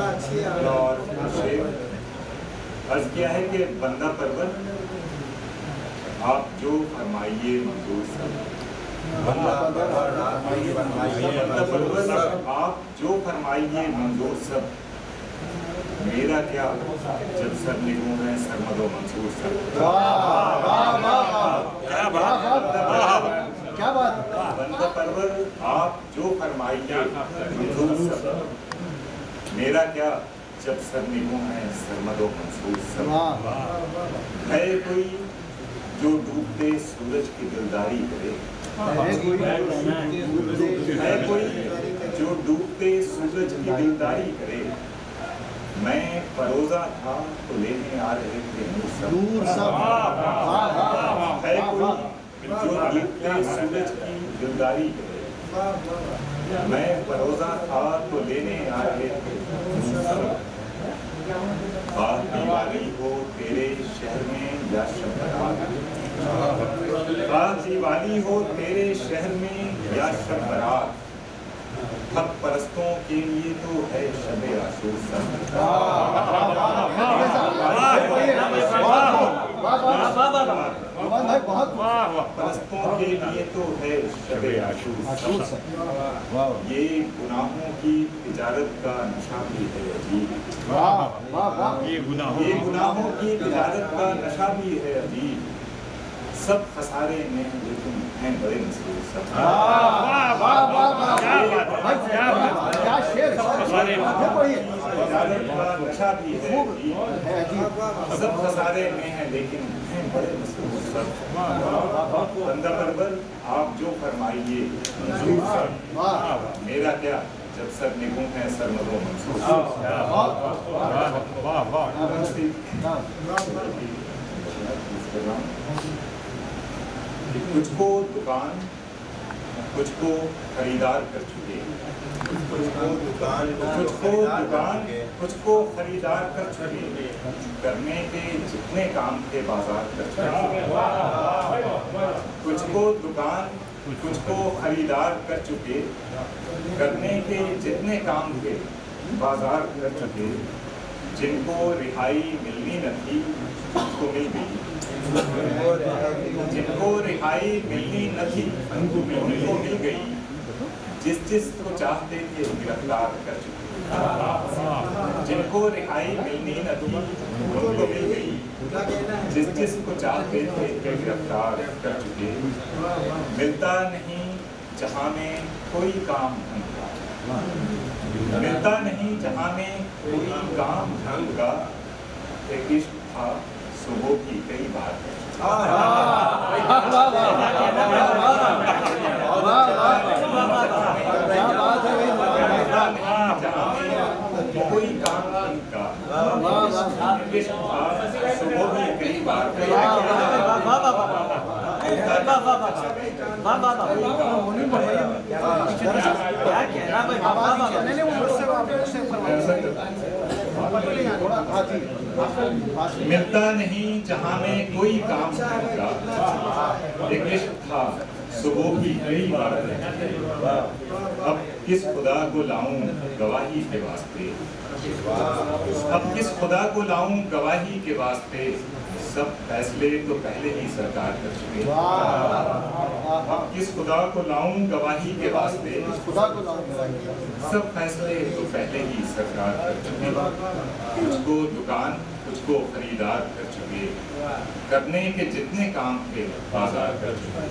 और अर्ज किया है कि बंदा परवर आप जो फरमाइए मंजूर सब। बंदा परवर आप जो फरमाइए मंजूर सब। मेरा क्या जब सर निगूं है सरमदो मंसूर सब। क्या बात। बंदा परवर आप जो फरमाइए मंजूर सब। मेरा क्या जब सर निगूं है सरमदो मंसूर सब। है कोई जो डूबते सूरज की दिलदारी करे। है कोई जो डूबते सूरज की दिलदारी करे। मैं परोजा था तो लेने आ रहे थे नूर सब। है कोई जो डूबते सूरज की दिलदारी करे। मैं परोजा था तो लेने आ रहे थे नूर सब। दिवाली हो तेरे शहर में या शब बारात। दिवाली हो तेरे शहर में या शब बारात। हक परस्तों के लिए तो है शब आशूर सब। परस्तों के लिए तो है शब आशूर सब। ये गुनाहों की तिजारत का नशा भी है अजीब। ये गुनाहों की तिजारत का नशा भी है अजीब। सब खसारे में लेकिन हैं बड़े मसरूर सब। क्या शेर। नशा भी है सब खसारे में है लेकिन हैं बड़े मसरूर सब। बंदा परवर आप जो फरमाइए मंजूर सब। मेरा क्या जब सर निगूं है सरमदो मंसूर। कुछ को दुकान कुछ को खरीदार कर चुके। कुछ को दुकान कुछ को खरीदार कर चुके। करने के जितने काम थे बाजार कर चुके। कुछ को दुकान कुछ को खरीदार कर चुके। करने के जितने काम थे बाजार कर चुके। जिनको रिहाई मिलनी न थी उनको मिल गई। जिनको रिहाई मिलनी न थी उनको मिल गई। जिस को चाहते थे गिरफ्तार कर चुके। जिनको रिहाई मिलनी न थी उनको मिल गई। जिस को चाहते थे गिरफ्तार कर चुके। मिलता नहीं जहां में कोई काम ढंग का। मिलता नहीं जहां में कोई काम ढंग का। एक इश्क था सुबह की कई बार। कोई काम का सुबह की कई बार। मिलता नहीं जहां में कोई काम का। एक इश्क था सुबह की कई बार। अब किस खुदा को लाऊं गवाही के वास्ते। अब किस खुदा को लाऊं गवाही के वास्ते। सब फैसले तो पहले ही सरकार कर चुके। अब किस खुदा को लाऊं गवाही के वास्ते। सब फैसले तो पहले ही सरकार कर चुके। कुछ को दुकान कुछ को खरीदार कर चुके। करने के जितने काम थे बाजार कर चुके।